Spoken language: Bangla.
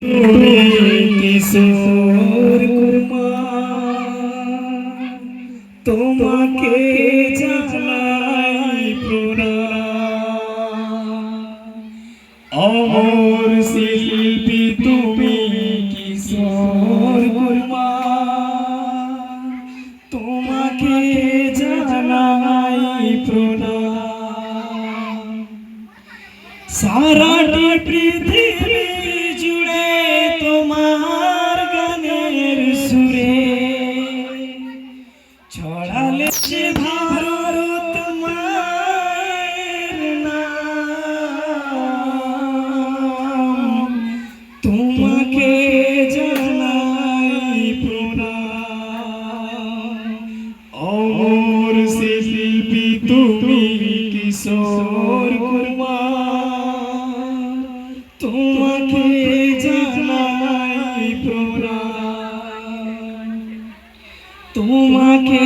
তুমি কিশোর কুমার, তোমাকে জানাই প্রণাম। অমর শিল্পী তুমি কিশোর কুমার, তোমাকে জানাই প্রণাম। সারাটি পৃথিবী জুড়ে তোমার গানের সুরে ছড়ালে সে ভারত মায়ের নাম। তোমাকে জানাই প্রণাম। অমর শিল্পী তুমি কিশোর কুমার, তোমাকে জানাই প্রণাম। তোমাকে